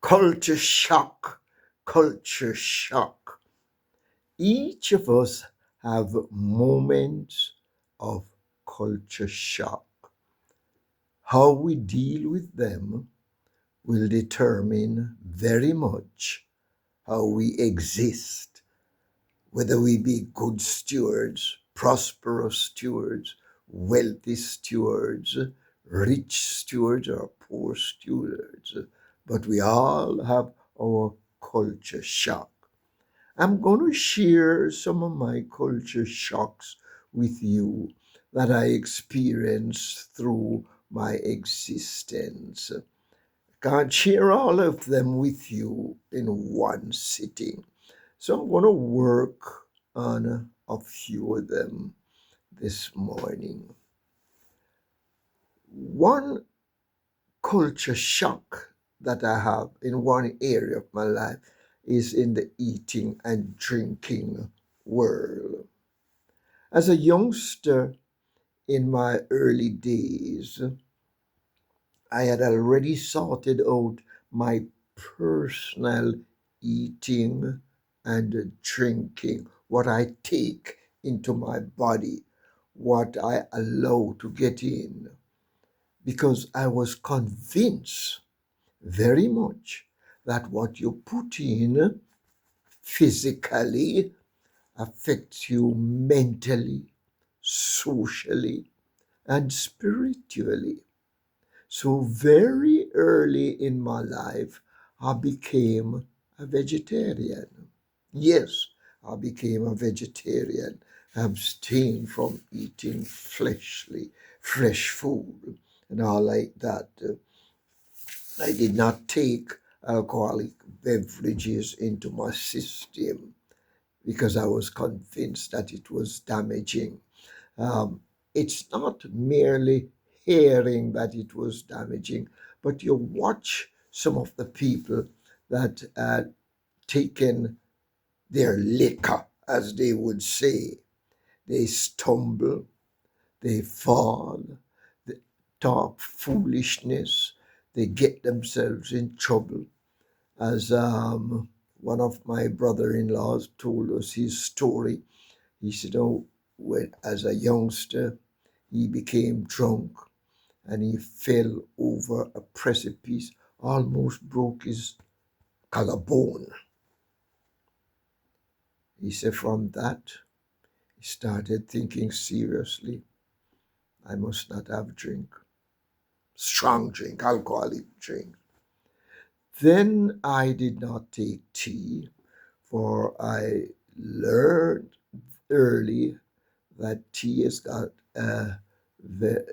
Culture shock, culture shock. Each of us have moments of culture shock. How we deal with them will determine very much how we exist, whether we be good stewards, prosperous stewards, wealthy stewards, rich stewards, or poor stewards. But we all have our culture shock. I'm going to share some of my culture shocks with you that I experienced through my existence. Can't share all of them with you in one sitting. So I'm going to work on a few of them this morning. One culture shock that I have in one area of my life is in the eating and drinking world. As a youngster in my early days, I had already sorted out my personal eating and drinking, what I take into my body, what I allow to get in, because I was convinced very much that what you put in physically affects you mentally, socially, and spiritually. So, very early in my life, I became a vegetarian. Yes, I became a vegetarian, abstained from eating fleshly, fresh food, and all like that. I did not take alcoholic beverages into my system because I was convinced that it was damaging. Um, it's not merely hearing that it was damaging, but you watch some of the people that taken their liquor, as they would say. They stumble, they fall, they talk foolishness, they get themselves in trouble. As one of my brother-in-laws told us his story, he said, "Oh, when as a youngster, he became drunk and he fell over a precipice, almost broke his collarbone." He said, "From that, he started thinking seriously, I must not have drink, strong drink, alcoholic drink." Then I did not take tea, for I learned early that tea has got the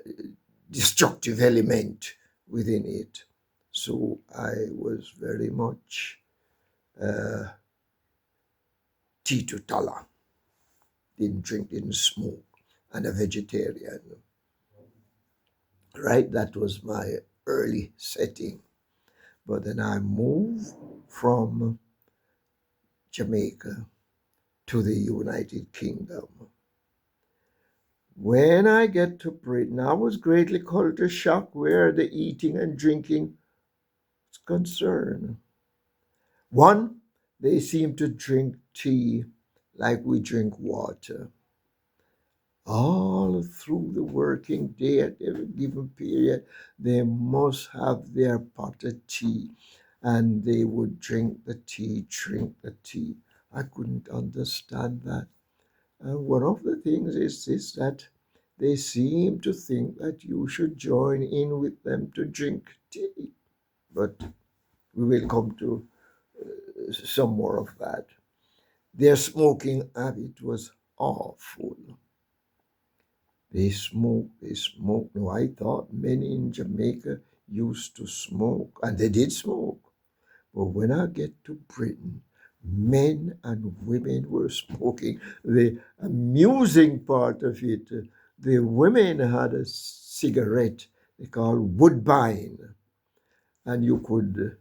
destructive element within it. So I was very much uh, teetotaler, didn't drink, didn't smoke, and a vegetarian. Right, that was my early setting. But then I moved from Jamaica to the United Kingdom. When I get to Britain, I was greatly culture shocked where the eating and drinking is concerned. One, they seem to drink tea like we drink water. All through the working day at every given period, they must have their pot of tea and they would drink the tea, drink the tea. I couldn't understand that. And one of the things is this, that they seem to think that you should join in with them to drink tea. But we will come to some more of that. Their smoking habit was awful. They smoke, they smoke. No, I thought many in Jamaica used to smoke, and they did smoke. But when I get to Britain, men and women were smoking. The amusing part of it, the women had a cigarette they call Woodbine, and you could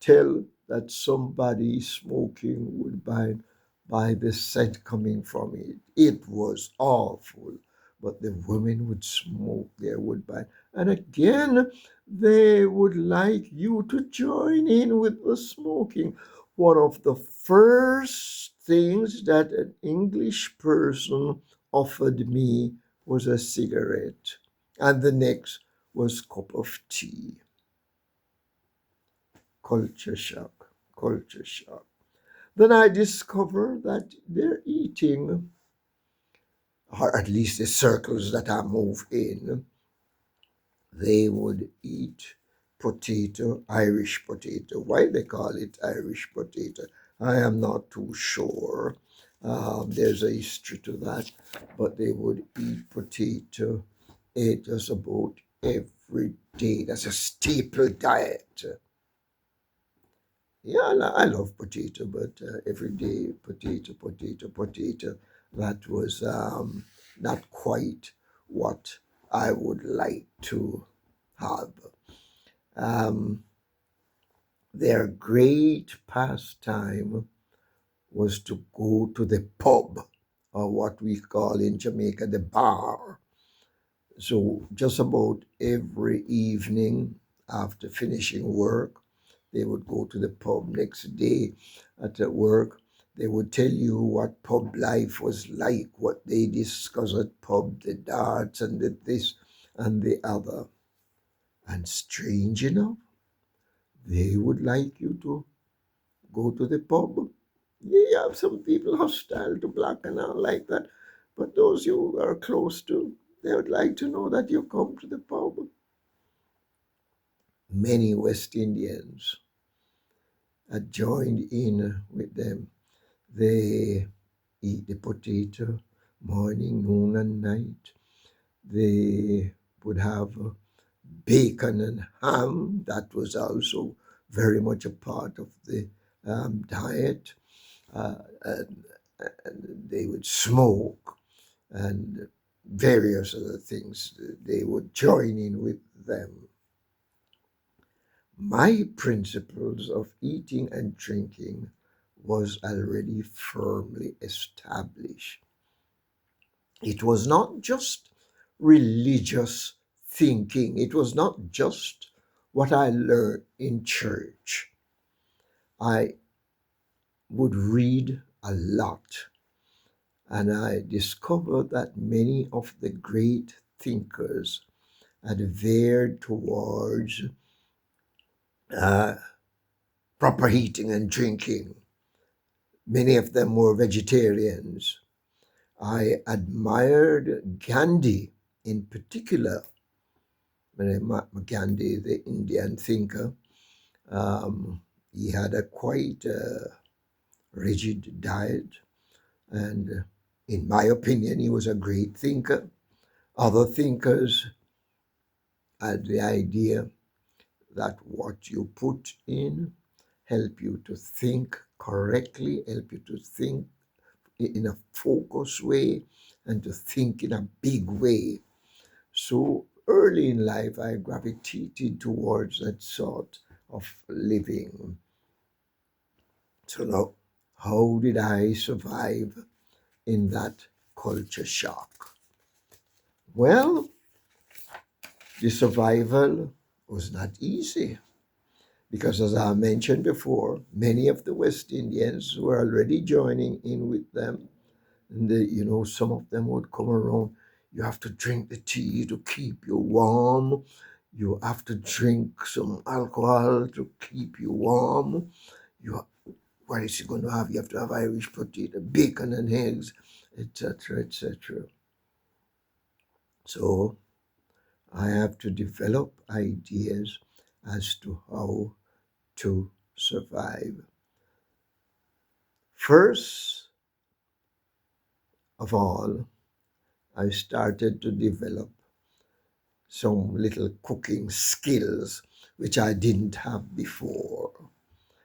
tell that somebody is smoking Woodbine by the scent coming from it. It was awful. but the women would smoke their woodbine. And again, they would like you to join in with the smoking. One of the first things that an English person offered me was a cigarette, and the next was cup of tea. Culture shock, culture shock. Then I discover that they're eating, or at least the circles that I move in, they would eat potato, Irish potato. Why they call it Irish potato, I am not too sure. There's a history to that, but they would eat potato. It just about every day. That's a staple diet. Yeah, I love potato, but every day potato, potato, potato. That was not quite what I would like to have. Um, their great pastime was to go to the pub, or what we call in Jamaica the bar. So just about every evening after finishing work, they would go to the pub. Next day at the work. They would tell you what pub life was like, what they discussed at pub, the darts and the this and the other. And strange enough, they would like you to go to the pub. You have some people hostile to black and all like that, but those you are close to, they would like to know that you come to the pub. Many West Indians had joined in with them. They eat the potato morning, noon, and night. They would have bacon and ham. That was also very much a part of the diet. And they would smoke and various other things. They would join in with them. My principles of eating and drinking was already firmly established. It was not just religious thinking, it was not just what I learned in church. I would read a lot, and I discovered that many of the great thinkers had veered towards uh, proper eating and drinking. Many of them were vegetarians. I admired Gandhi in particular. Mahatma Gandhi, the Indian thinker, um, he had a quite rigid diet, and in my opinion, he was a great thinker. Other thinkers had the idea that what you put in help you to think correctly, help you to think in a focused way, and to think in a big way. So early in life, I gravitated towards that sort of living. So now, how did I survive in that culture shock? Well, the survival was not easy because, as I mentioned before, many of the West Indians were already joining in with them. And some of them would come around. You have to drink the tea to keep you warm. You have to drink some alcohol to keep you warm. You, what is he going to have? You have to have Irish potato, bacon and eggs, etc., etc. So I have to develop ideas as to how to survive. First of all, I started to develop some little cooking skills which I didn't have before.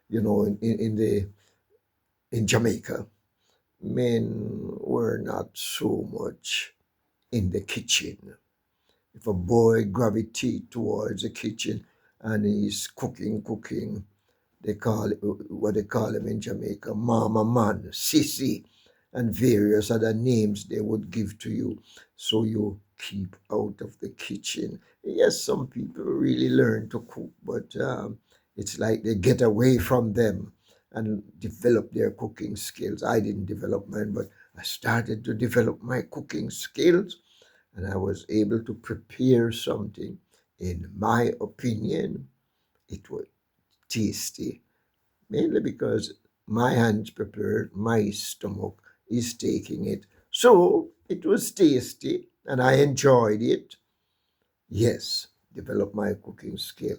In Jamaica, men were not so much in the kitchen. If a boy gravitates towards the kitchen and he's cooking, they call it what they call him in Jamaica, mama man, sissy, and various other names they would give to you. So you keep out of the kitchen. Yes, some people really learn to cook, but it's like they get away from them and develop their cooking skills. I didn't develop mine, but I started to develop my cooking skills, and I was able to prepare something. In my opinion, it was tasty, mainly because my hands prepared, my stomach is taking it. So it was tasty and I enjoyed it. Yes, developed my cooking skill.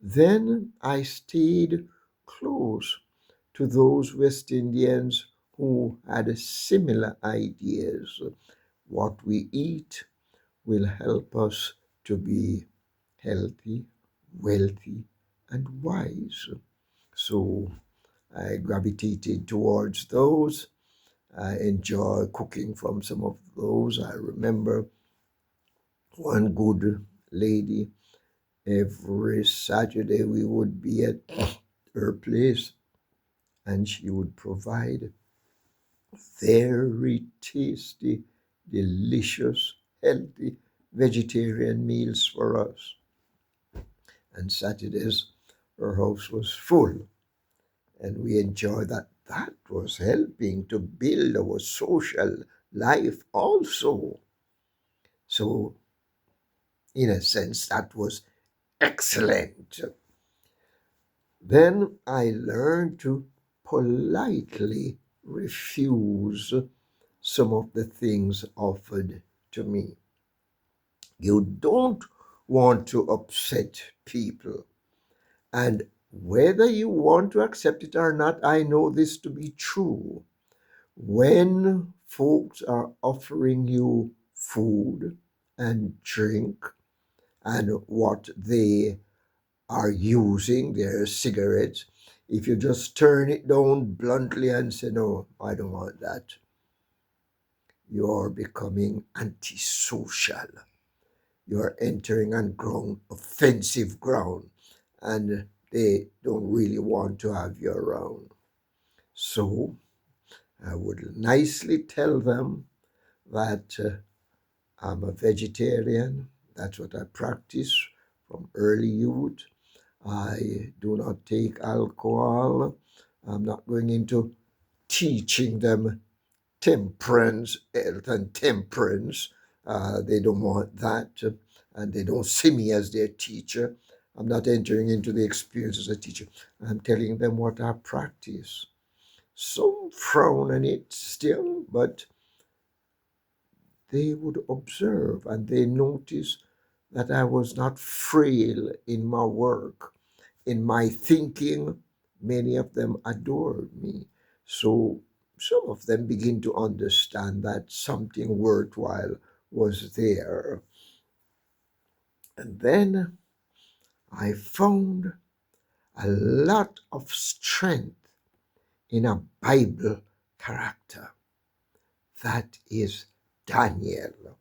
Then I stayed close to those West Indians who had similar ideas. What we eat will help us to be healthy, wealthy, and wise. So I gravitated towards those. I enjoy cooking from some of those. I remember one good lady, every Saturday we would be at her place and she would provide very tasty, delicious, healthy vegetarian meals for us. And Saturdays her house was full and we enjoyed that. That was helping to build our social life also. So, in a sense, that was excellent. Then I learned to politely refuse some of the things offered to me. You don't want to upset people. And whether you want to accept it or not, I know this to be true. When folks are offering you food and drink and what they are using, their cigarettes, if you just turn it down bluntly and say, no, I don't want that, you're becoming antisocial. You're entering on ground, offensive ground, and they don't really want to have you around. So I would nicely tell them that I'm a vegetarian. That's what I practice from early youth. I do not take alcohol. I'm not going into teaching them temperance, health, and temperance. They don't want that, and they don't see me as their teacher. I'm not entering into the experience as a teacher. I'm telling them what I practice. Some frown on it still, but they would observe and they notice that I was not frail in my work, in my thinking. Many of them adored me. So some of them begin to understand that something worthwhile was there. And then I found a lot of strength in a Bible character. That is Daniel.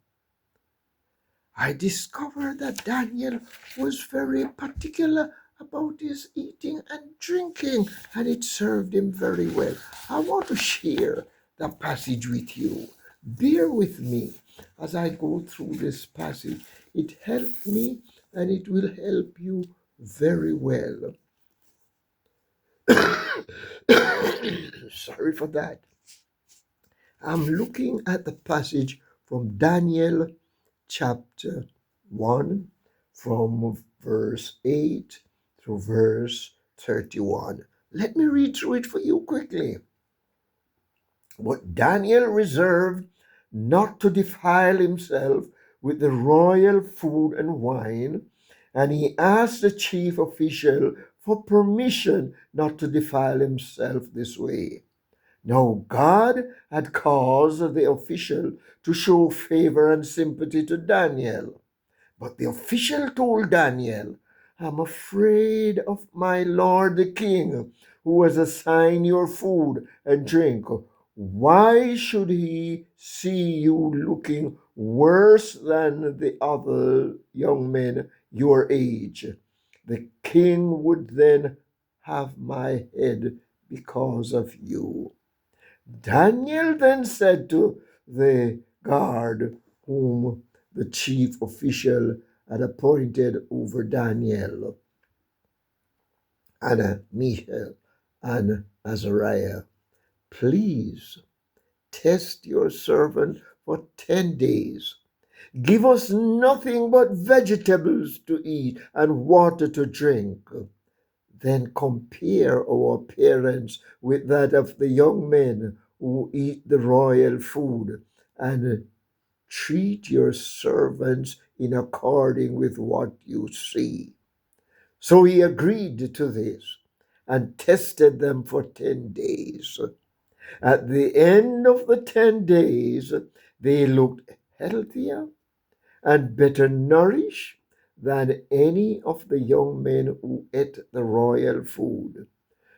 I discovered that Daniel was very particular about his eating and drinking, and it served him very well. I want to share the passage with you. Bear with me as I go through this passage. It helped me and it will help you very well. Sorry for that. I'm looking at the passage from Daniel chapter 1 from verse 8 to verse 31. Let me read through it for you quickly. But Daniel reserved not to defile himself with the royal food and wine, and he asked the chief official for permission not to defile himself this way. Now God had caused the official to show favor and sympathy to Daniel. But the official told Daniel, I'm afraid of my lord the king, who has assigned your food and drink. Why should he see you looking worse than the other young men your age? The king would then have my head because of you. Daniel then said to the guard whom the chief official had appointed over Daniel and Mishael and Azariah, please test your servant for 10 days. Give us nothing but vegetables to eat and water to drink. Then compare our appearance with that of the young men who eat the royal food, and treat your servants in according with what you see. So he agreed to this and tested them for 10 days. At the end of the 10 days, they looked healthier and better nourished than any of the young men who ate the royal food.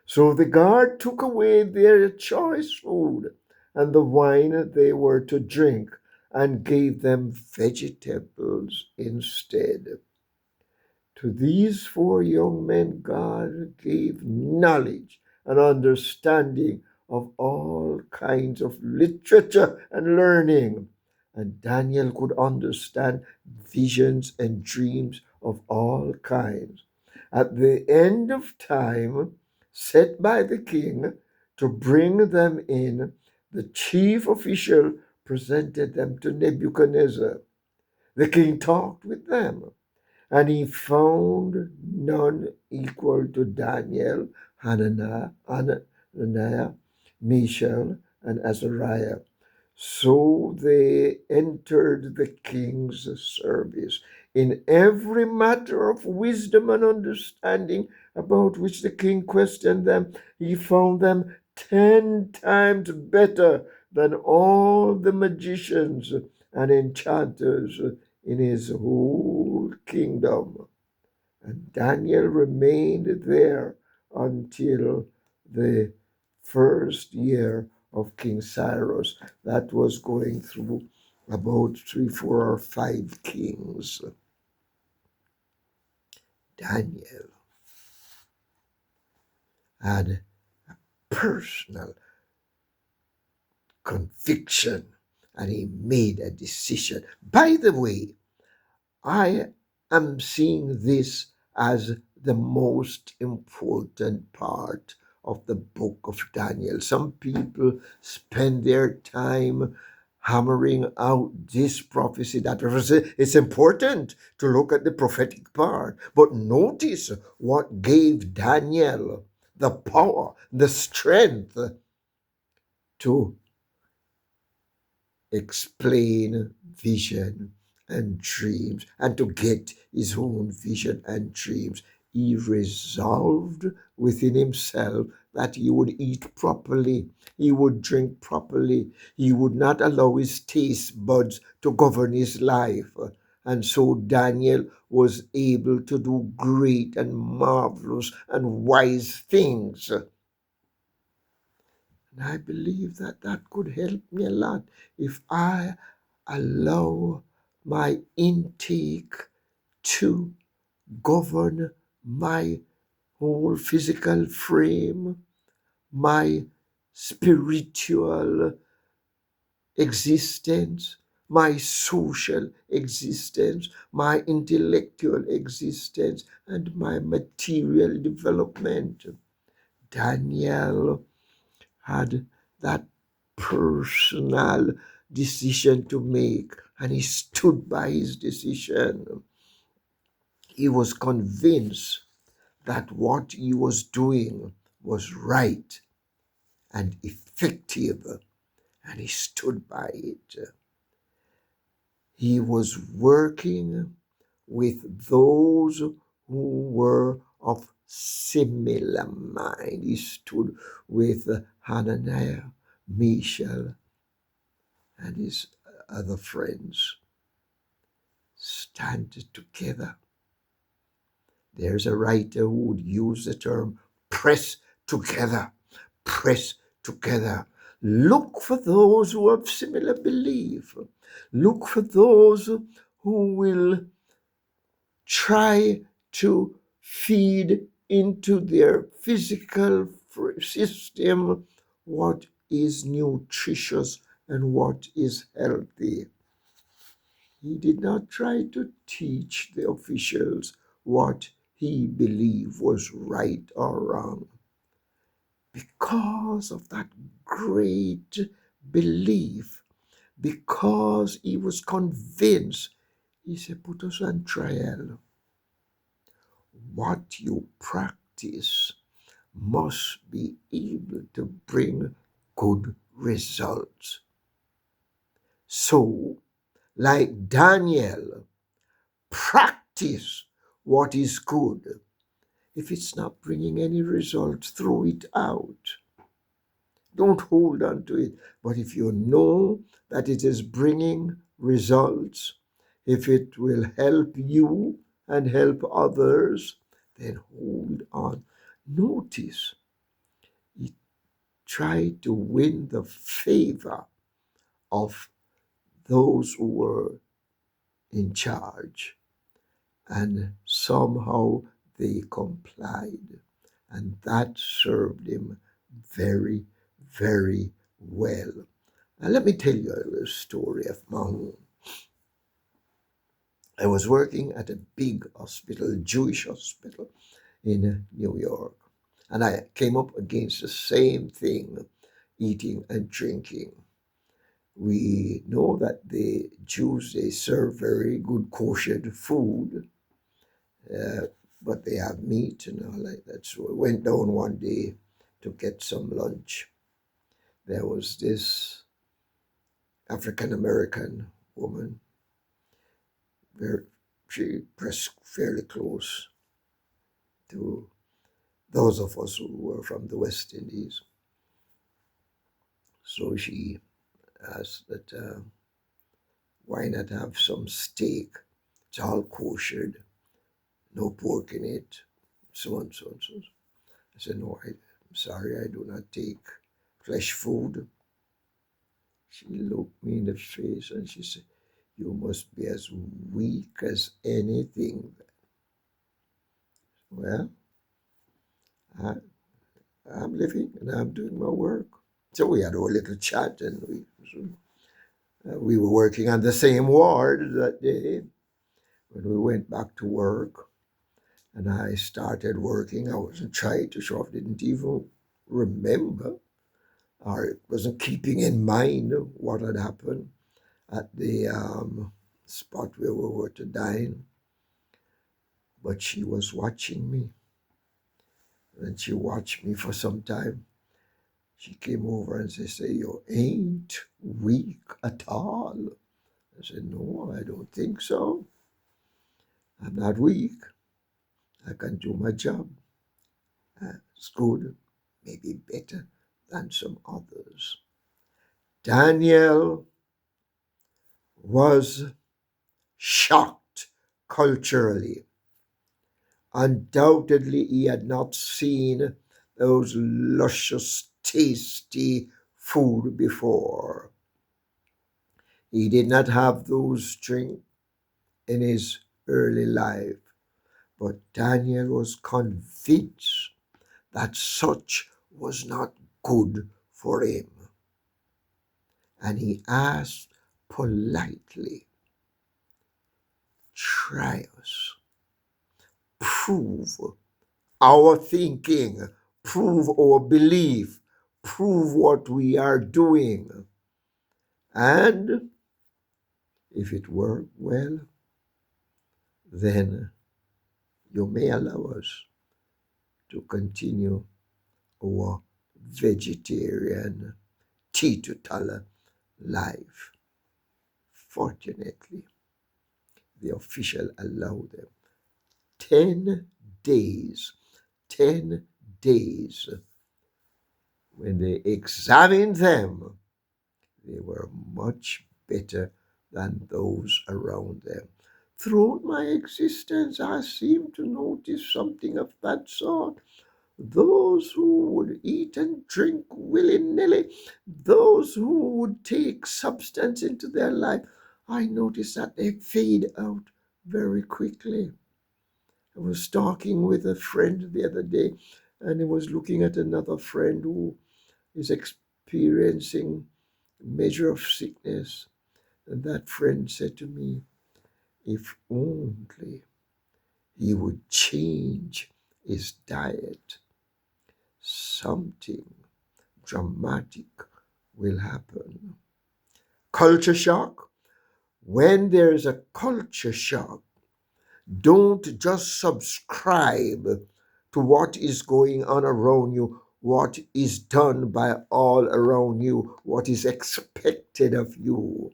So the guard took away their choice food and the wine they were to drink and gave them vegetables instead. To these four young men, God gave knowledge and understanding of all kinds of literature and learning. And Daniel could understand visions and dreams of all kinds. At the end of time set by the king to bring them in, the chief official presented them to Nebuchadnezzar. The king talked with them, and he found none equal to Daniel, Hananiah, Mishael, and Azariah. So they entered the king's service in every matter of wisdom and understanding about which the king questioned them. He found them 10 times better than all the magicians and enchanters in his whole kingdom. And Daniel remained there until the first year of King Cyrus. That was going through about 3, 4, or 5 kings. Daniel had a personal conviction and he made a decision. By the way, I am seeing this as the most important part of the book of Daniel. Some people spend their time hammering out this prophecy, that prophecy. It's important to look at the prophetic part, but notice what gave Daniel the power, the strength to explain vision and dreams and to get his own vision and dreams. He resolved within himself that he would eat properly, he would drink properly, he would not allow his taste buds to govern his life. And so Daniel was able to do great and marvelous and wise things. And I believe that that could help me a lot if I allow my intake to govern my whole physical frame, my spiritual existence, my social existence, my intellectual existence, and my material development. Daniel had that personal decision to make, and he stood by his decision. He was convinced that what he was doing was right and effective, and he stood by it. He was working with those who were of similar mind. He stood with Hananiah, Mishael, and his other friends. Stand together. There's a writer who would use the term press together. Press together. Look for those who have similar belief. Look for those who will try to feed into their physical system what is nutritious and what is healthy. He did not try to teach the officials what he believed was right or wrong. Because of that great belief, because he was convinced, he said, put us on trial. What you practice must be able to bring good results. So, like Daniel, practice what is good. If it's not bringing any results, throw it out. Don't hold on to it. But if you know that it is bringing results, if it will help you and help others, then hold on. Notice, he tried to win the favor of those who were in charge, and somehow they complied. And that served him very, very well. Now, let me tell you a little story of my own. I was working at a big hospital, a Jewish hospital in New York, and I came up against the same thing, eating and drinking. We know that the Jews, they serve very good kosher food, uh, but they have meat and all like that. So I went down one day to get some lunch. There was this African American woman, very, she pressed fairly close to those of us who were from the West Indies. So she asked that, why not have some steak? It's all koshered, no pork in it, so on, so on, so on. I said, no, I'm sorry, I do not take flesh food. She looked me in the face and she said, you must be as weak as anything. Well, I, I'm living and I'm doing my work. So we had our little chat, and we were working on the same ward that day. When we went back to work and I started working, I wasn't trying to show off, didn't even remember or wasn't keeping in mind what had happened at the spot where we were to dine. But she was watching me, and she watched me for some time. She came over and she said, you ain't weak at all. I said, no, I don't think so. I'm not weak. I can do my job. It's good, maybe better than some others. Daniel was shocked culturally. Undoubtedly, he had not seen those luscious, tasty food before. He did not have those drinks in his early life, but Daniel was convinced that such was not good for him. And he asked politely, try us, prove our thinking, prove our belief, prove what we are doing. And if it worked well, then you may allow us to continue our vegetarian teetotaler life. Fortunately, the official allowed them 10 days. 10 days. When they examined them, they were much better than those around them. Throughout my existence, I seem to notice something of that sort. Those who would eat and drink willy-nilly, those who would take substance into their life, I notice that they fade out very quickly. I was talking with a friend the other day, and he was looking at another friend who is experiencing a measure of sickness. And that friend said to me, if only he would change his diet, something dramatic will happen. Culture shock. When there is a culture shock, don't just subscribe to what is going on around you, what is done by all around you, what is expected of you.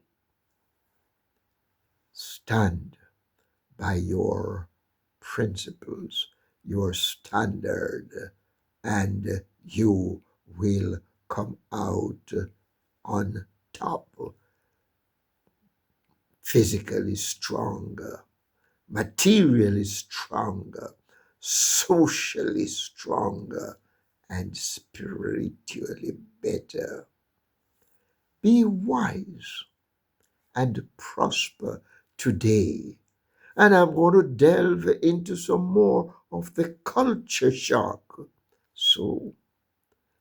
Stand by your principles, your standard, and you will come out on top, physically stronger, materially stronger, socially stronger, and spiritually better. Be wise and prosper today. And I'm going to delve into some more of the culture shock. So,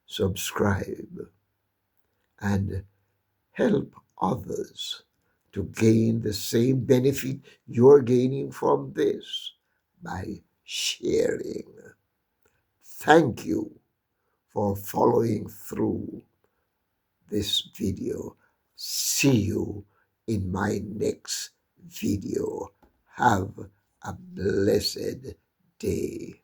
subscribe and help others to gain the same benefit you're gaining from this by sharing. Thank you for following through this video. See you in my next video. Have a blessed day.